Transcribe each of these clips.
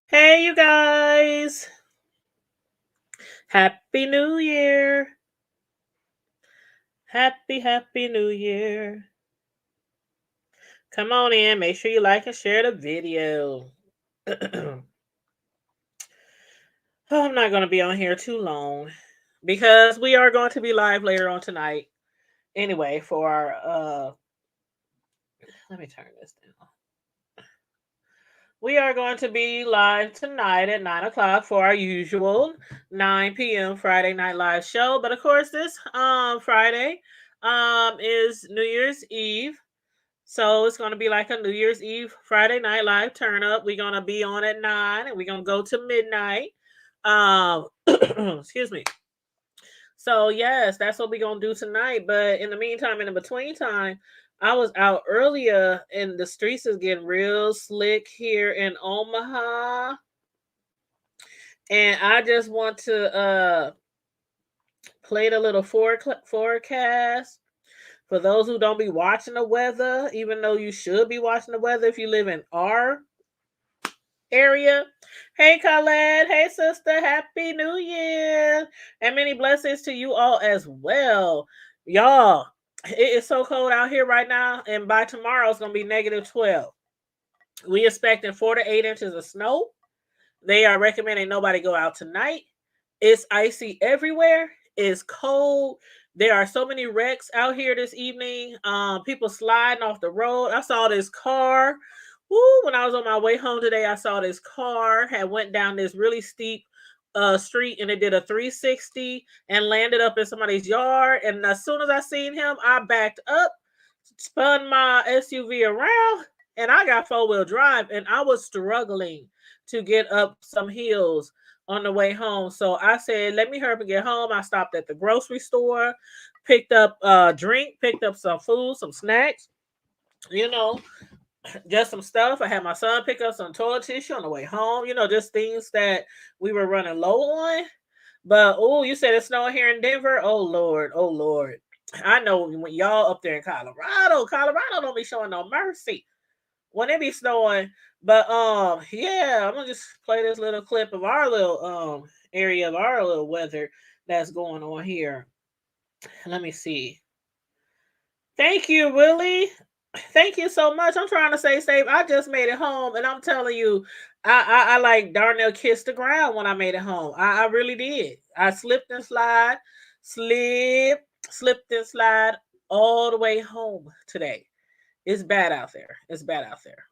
Hey, you guys. Happy New Year. Happy New Year. Come on in. Make sure you like and share the video. Oh, I'm not going to be on here too long because we are going to be live later on tonight. Anyway, for our, let me turn this down. We are going to be live tonight at 9 o'clock for our usual 9 p.m. Friday Night Live show. But of course, this Friday is New Year's Eve. So it's going to be like a New Year's Eve Friday Night Live turn up. We're going to be on at 9 and we're going to go to midnight. Excuse me. So yes, that's what we're gonna do tonight. But in the meantime, in the between time, I was out earlier and the streets is getting real slick here in Omaha. And I just want to play the little forecast for those who don't be watching the weather, even though you should be watching the weather if you live in our area. Hey, Khaled. Hey, sister. Happy New Year. And many blessings to you all as well. Y'all, it is so cold out here right now. And by tomorrow, it's going to be -12. We expecting 4 to 8 inches of snow. They are recommending nobody go out tonight. It's icy everywhere. It's cold. There are so many wrecks out here this evening. People sliding off the road. I saw this car. Woo, when I was on my way home today, I saw this car had went down this really steep street and it did a 360 and landed up in somebody's yard. And as soon as I seen him, I backed up, spun my SUV around, and I got four-wheel drive and I was struggling to get up some hills on the way home. So I said, let me hurry up and get home. I stopped at the grocery store, picked up a drink, picked up some food, some snacks, you know, just some stuff. I had my son pick up some toilet tissue on the way home, just things that we were running low on. But oh, you said it's snowing here in Denver. Oh Lord, oh Lord. I know when y'all up there in Colorado don't be showing no mercy when it be snowing. But yeah, I'm gonna just play this little clip of our little area of our little weather that's going on here. Let me see. Thank you, Willie. Thank you so much. I'm trying to stay safe. I just made it home, and I'm telling you, I like darn near kissed the ground when I made it home. I really did. I slipped and slipped and slide all the way home today. It's bad out there. It's bad out there.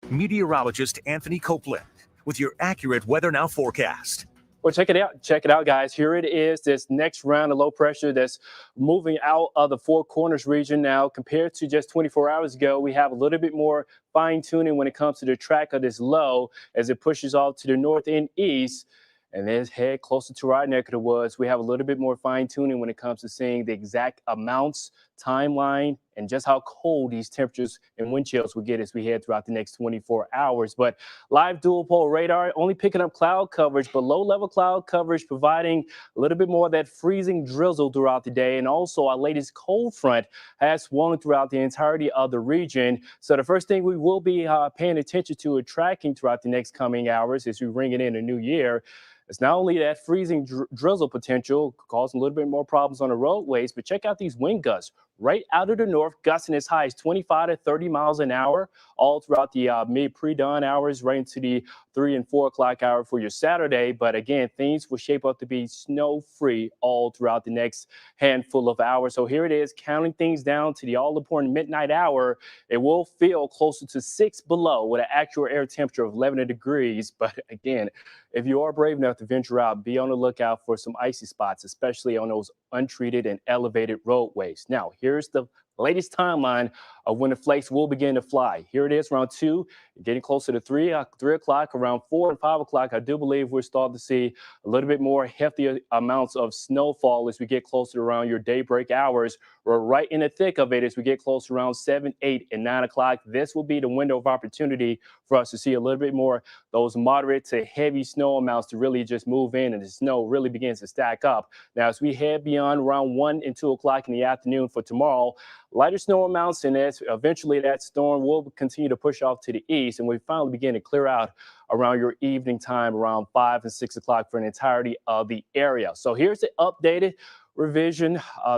Meteorologist Anthony Copeland with your accurate Weather Now forecast. Well, check it out. Check it out, guys. Here it is, this next round of low pressure that's moving out of the Four Corners region now. Compared to just 24 hours ago, we have a little bit more fine tuning when it comes to the track of this low as it pushes off to the north and east. And then head closer to our neck of the woods. We have a little bit more fine tuning when it comes to seeing the exact amounts, timeline, and just how cold these temperatures and wind chills will get as we head throughout the next 24 hours. But live dual pole radar only picking up cloud coverage, but low level cloud coverage providing a little bit more of that freezing drizzle throughout the day. And also our latest cold front has swung throughout the entirety of the region. So the first thing we will be paying attention to and tracking throughout the next coming hours as we bring it in a new year. It's not only that freezing drizzle potential causing a little bit more problems on the roadways, but check out these wind gusts right out of the north, gusting as high as 25 to 30 miles an hour all throughout the mid pre-dawn hours, right into the 3 and 4 o'clock hour for your Saturday. But again, things will shape up to be snow-free all throughout the next handful of hours. So here it is, counting things down to the all-important midnight hour. It will feel closer to 6 below with an actual air temperature of 11 degrees. But again, if you are brave enough to venture out, be on the lookout for some icy spots, especially on those untreated and elevated roadways. Now, here's the latest timeline of when the flakes will begin to fly. Here it is around 2, getting closer to 3 o'clock, around 4 and 5 o'clock. I do believe we're starting to see a little bit more hefty amounts of snowfall as we get closer to around your daybreak hours. we're right in the thick of it as we get close around 7, 8, and 9 o'clock. This will be the window of opportunity for us to see a little bit more those moderate to heavy snow amounts to really just move in, and the snow really begins to stack up. Now, as we head beyond around 1 and 2 o'clock in the afternoon for tomorrow, lighter snow amounts, and as eventually that storm will continue to push off to the east, and we finally begin to clear out around your evening time, around 5 and 6 o'clock for an entirety of the area. So here's the updated revision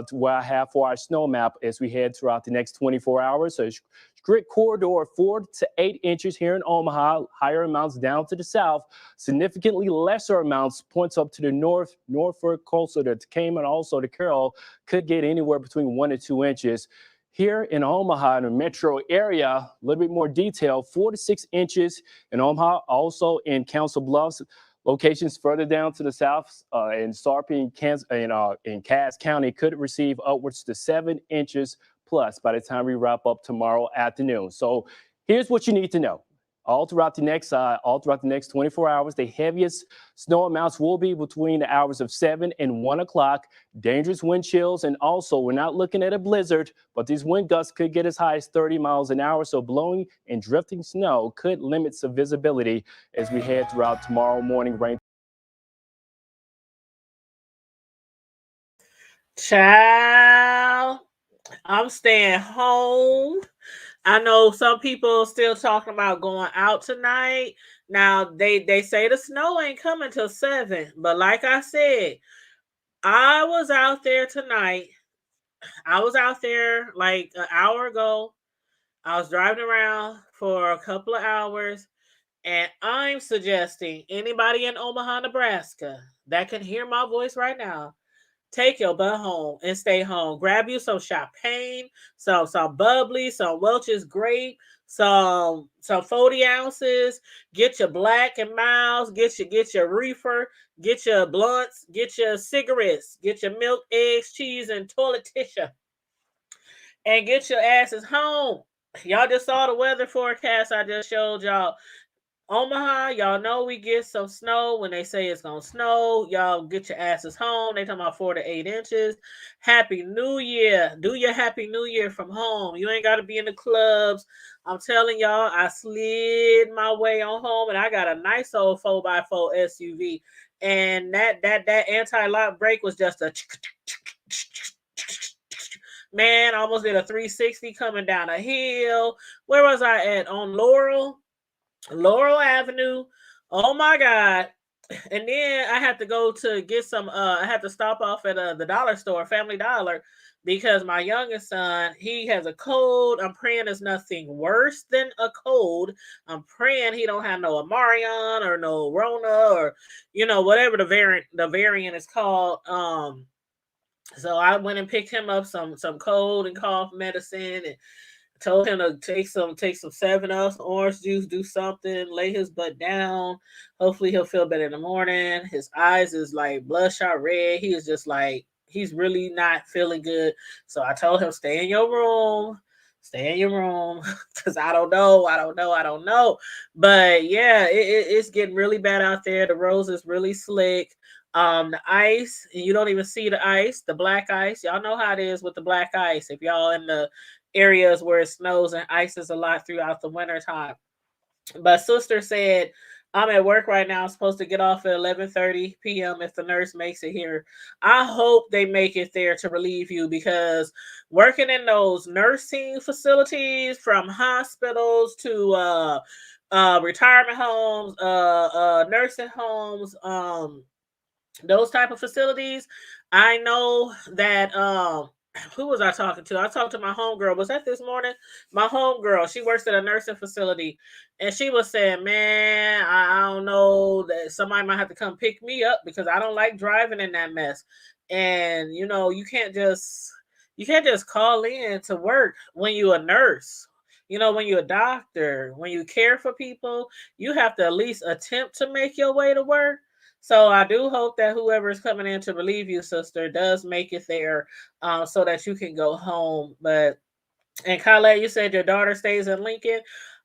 to what I have for our snow map as we head throughout the next 24 hours. So strict corridor 4 to 8 inches here in Omaha, higher amounts down to the south, significantly lesser amounts points up to the north, Norfolk, coastal to Cayman, also to Carroll, could get anywhere between 1 to 2 inches. Here in Omaha, in the metro area, a little bit more detail, 4 to 6 inches in Omaha, also in Council Bluffs. Locations further down to the south in Sarpy in Cass County could receive upwards to 7 inches plus by the time we wrap up tomorrow afternoon. So here's what you need to know. All throughout the next 24 hours, the heaviest snow amounts will be between the hours of 7 and 1 o'clock. Dangerous wind chills, and also we're not looking at a blizzard, but these wind gusts could get as high as 30 miles an hour. So blowing and drifting snow could limit some visibility as we head throughout tomorrow morning rain. Child, I'm staying home. I know some people still talking about going out tonight. Now they say the snow ain't coming till 7, but like I said, I was out there tonight. I was out there like an hour ago. I was driving around for a couple of hours, and I'm suggesting anybody in Omaha, Nebraska that can hear my voice right now, take your butt home and stay home. Grab you some champagne, some bubbly, some Welch's grape, some 40 ounces. Get your Black and Miles. Get your reefer. Get your blunts. Get your cigarettes. Get your milk, eggs, cheese, and toilet tissue. And get your asses home. Y'all just saw the weather forecast I just showed y'all. Omaha, y'all know we get some snow when they say it's gonna snow. Y'all get your asses home. They talking about 4 to 8 inches. Happy New Year. Do your Happy New Year from home. You ain't gotta be in the clubs. I'm telling y'all, I slid my way on home and I got a nice old 4x4 SUV. And that anti-lock brake was just a man, I almost did a 360 coming down a hill. Where was I at? On Laurel Avenue. Oh my God. And then I had to go to get some I had to stop off at the dollar store, Family Dollar, because my youngest son, he has a cold. I'm praying it's nothing worse than a cold. I'm praying he don't have no Amarion or no Rona or whatever the variant is called. So I went and picked him up some cold and cough medicine and told him to take some 7 Up, orange juice, do something, lay his butt down. Hopefully he'll feel better in the morning. His eyes is like bloodshot red. He is just like he's really not feeling good. So I told him stay in your room. Stay in your room because I don't know. But yeah, it's getting really bad out there. The roads is really slick. The ice, and you don't even see the ice, the black ice. Y'all know how it is with the black ice. If y'all in the areas where it snows and ices a lot throughout the winter time. But sister said, I'm at work right now. I'm supposed to get off at 11:30 p.m. if the nurse makes it here. I hope they make it there to relieve you because working in those nursing facilities from hospitals to retirement homes, nursing homes, those type of facilities, I know that who was I talking to? I talked to my homegirl. Was that this morning? My homegirl, she works at a nursing facility, and she was saying, "Man, I don't know that somebody might have to come pick me up because I don't like driving in that mess." And you can't just call in to work when you're a nurse. When you're a doctor, when you care for people, you have to at least attempt to make your way to work. So I do hope that whoever is coming in to relieve you, sister, does make it there, so that you can go home. And Kyle, you said your daughter stays in Lincoln.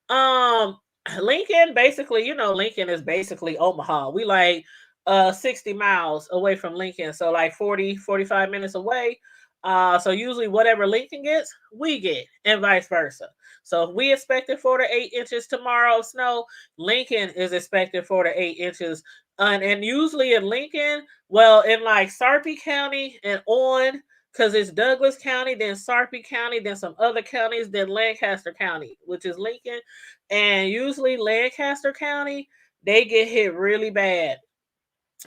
Um, Lincoln, basically, Lincoln is basically Omaha. We like 60 miles away from Lincoln, so like 40, 45 minutes away. So usually whatever Lincoln gets, we get, and vice versa. So if we expected 4 to 8 inches tomorrow of snow, Lincoln is expected 4 to 8 inches. And usually in Lincoln, well, in like Sarpy County and on, because it's Douglas County, then Sarpy County, then some other counties, then Lancaster County, which is Lincoln. And usually Lancaster County, they get hit really bad.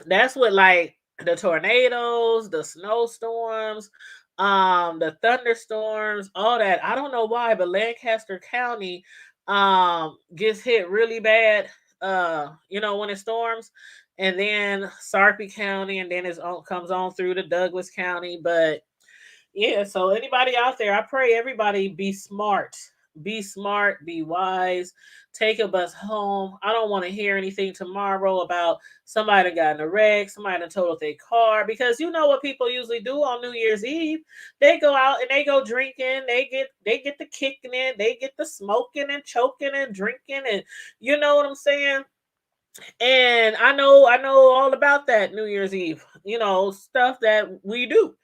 That's what like the tornadoes, the snowstorms, the thunderstorms, all that. I don't know why, but Lancaster County gets hit really bad when it storms. And then Sarpy County, and then comes on through to Douglas County. But yeah, so anybody out there, I pray everybody be smart. Be smart, be wise, take a bus home. I don't want to hear anything tomorrow about somebody that got in a wreck, somebody that totaled their car, because you know what people usually do on New Year's Eve? They go out and they go drinking, they get the kicking in, they get the smoking and choking and drinking, and you know what I'm saying? And I know all about that New Year's Eve, stuff that we do.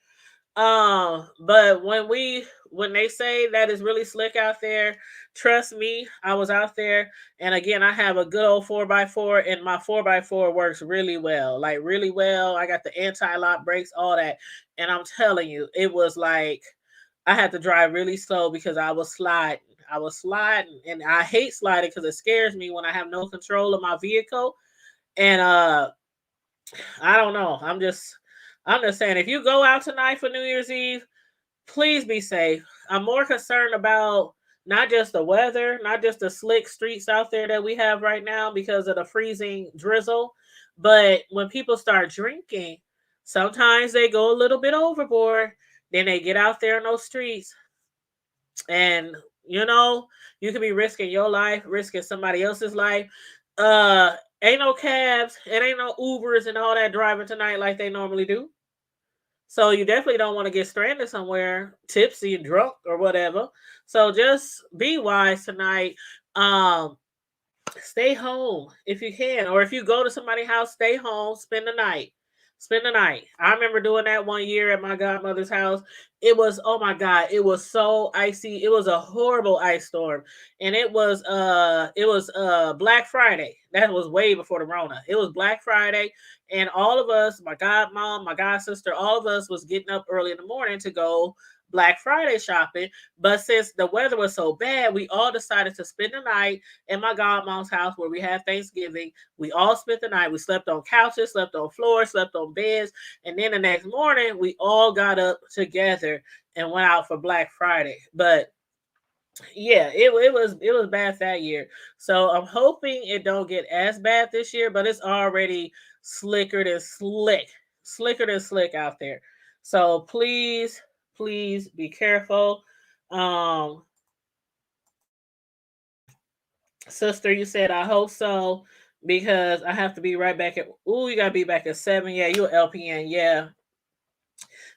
But when they say that is really slick out there, trust me, I was out there, and again, I have a good old 4x4, and my 4x4 works really well, like really well. I got the anti-lock brakes, all that, and I'm telling you, it was like I had to drive really slow because I was sliding. I was sliding, and I hate sliding because it scares me when I have no control of my vehicle. And I don't know. I'm just saying, if you go out tonight for New Year's Eve, please be safe. I'm more concerned about not just the weather, not just the slick streets out there that we have right now because of the freezing drizzle, but when people start drinking, sometimes they go a little bit overboard. Then they get out there in those streets, and you know, you could be risking your life, risking somebody else's life. Ain't no cabs, it ain't no Ubers and all that driving tonight like they normally do. So you definitely don't want to get stranded somewhere, tipsy and drunk or whatever. So just be wise tonight. Um, Stay home if you can, or if you go to somebody's house, stay home, spend the night. Spend the night. I remember doing that one year at my godmother's house. It was, oh my god, it was so icy. It was a horrible ice storm, and it was Black Friday. That was way before the Rona. It was Black Friday, and all of us, my godmom, my god sister, all of us was getting up early in the morning to go Black Friday shopping. But since the weather was so bad, we all decided to spend the night in my godmom's house where we had Thanksgiving. We all spent the night. We slept on couches, slept on floors, slept on beds. And then the next morning, we all got up together and went out for Black Friday. But yeah, it was bad that year. So I'm hoping it don't get as bad this year, but it's already slicker than slick out there. So please be careful. Um, Sister, you said I hope so because I have to be right back at. Ooh, you gotta be back at 7. Yeah, you an LPN. Yeah,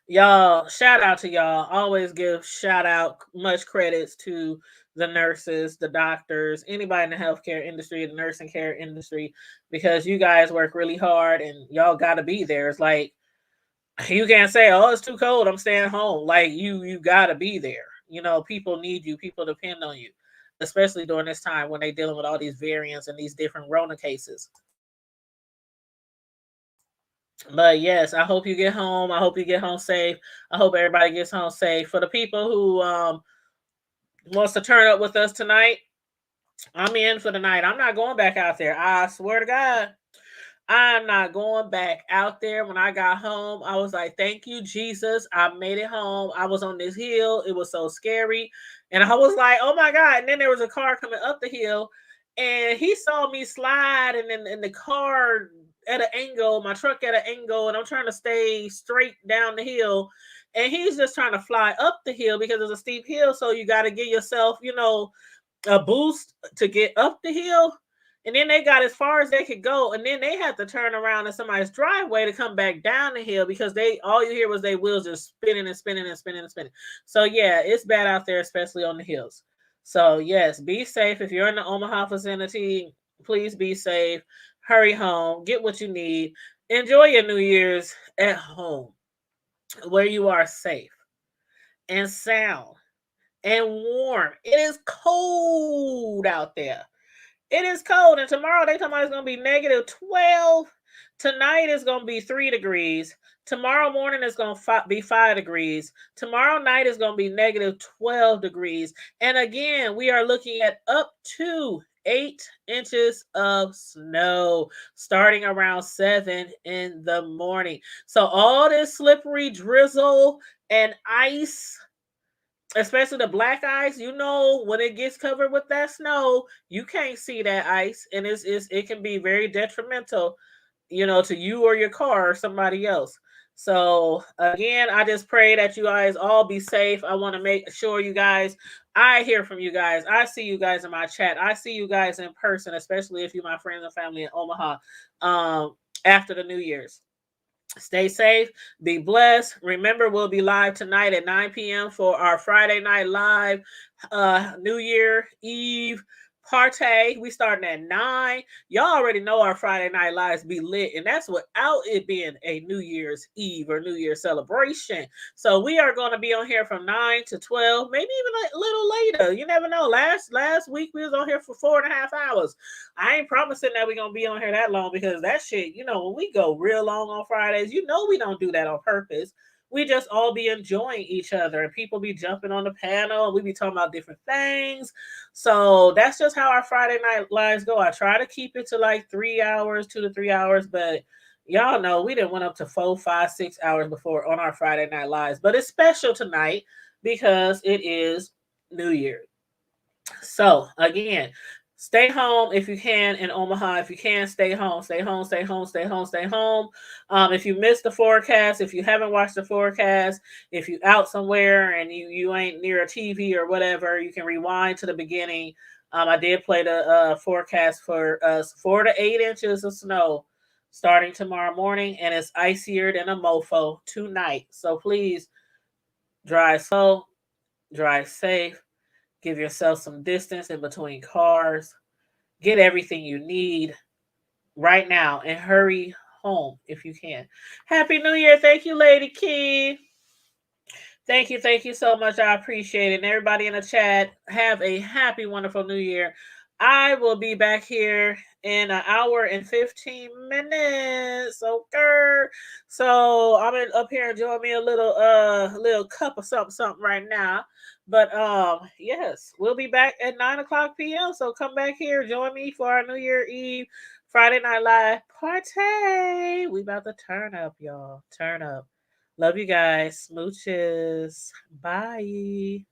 y'all. Shout out to y'all. Always give shout out, much credits to the nurses, the doctors, anybody in the healthcare industry, the nursing care industry, because you guys work really hard and y'all gotta be there. It's like you can't say, "Oh, it's too cold. I'm staying home." Like you gotta be there. People need you. People depend on you, especially during this time when they're dealing with all these variants and these different Rona cases. But yes, I hope you get home. I hope you get home safe. I hope everybody gets home safe. For the people who wants to turn up with us tonight, I'm in for the night. I'm not going back out there. I swear to God. I'm not going back out there. When I got home, I was like, thank you, Jesus. I made it home. I was on this hill. It was so scary. And I was like, oh my God. And then there was a car coming up the hill, and he saw me slide, and then in the car at an angle, my truck at an angle, and I'm trying to stay straight down the hill. And he's just trying to fly up the hill because it's a steep hill. So you got to give yourself, a boost to get up the hill. And then they got as far as they could go, and then they had to turn around in somebody's driveway to come back down the hill because they all you hear was their wheels just spinning and spinning and spinning and spinning. So yeah, it's bad out there, especially on the hills. So yes, be safe. If you're in the Omaha vicinity, please be safe. Hurry home, get what you need. Enjoy your New Year's at home where you are safe. and sound and warm. It is cold out there. It is cold, and tomorrow they talking about it's gonna be -12. Tonight is gonna be 3 degrees. Tomorrow morning is gonna be 5 degrees. Tomorrow night is gonna be -12 degrees. And again, we are looking at up to 8 inches of snow starting around 7 in the morning. So all this slippery drizzle and ice, especially the black ice, when it gets covered with that snow, you can't see that ice, and it can be very detrimental, to you or your car or somebody else. So again, I just pray that you guys all be safe. I want to make sure I hear from you guys. I see you guys in my chat. I see you guys in person, especially if you're my friends and family in Omaha, after the New Year's. Stay safe, be blessed. Remember, we'll be live tonight at 9 p.m. for our Friday night live New Year Eve party. We starting at 9. Y'all already know our Friday night lives be lit, and that's without it being a New Year's Eve or New Year's celebration. So we are going to be on here from 9 to 12, maybe even a little later. You never know. Last week we was on here for 4.5 hours. I ain't promising that we're gonna be on here that long, because that shit, when we go real long on Fridays, we don't do that on purpose. We just all be enjoying each other, and people be jumping on the panel, and we be talking about different things. So that's just how our Friday night lives go. I try to keep it to like 3 hours, 2 to 3 hours, but y'all know we didn't went up to 4, 5, 6 hours before on our Friday night lives. But it's special tonight because it is New Year. So again, stay home if you can in Omaha. If you can, stay home, stay home, stay home, stay home, stay home. If you missed the forecast, if you haven't watched the forecast, if you out somewhere and you ain't near a TV or whatever, you can rewind to the beginning. I did play the forecast for us 4 to 8 inches of snow starting tomorrow morning, and it's icier than a mofo tonight. So please drive slow, drive safe. Give yourself some distance in between cars. Get everything you need right now and hurry home if you can. Happy New Year. Thank you, Lady Key. Thank you so much. I appreciate it. And everybody in the chat, have a happy, wonderful New Year. I will be back here in an hour and 15 minutes. Okay. So I'm up here enjoying me a little cup of something right now. But yes, we'll be back at 9 o'clock p.m. So come back here, join me for our New Year Eve Friday Night Live party. We about to turn up, y'all. Turn up. Love you guys. Smooches. Bye.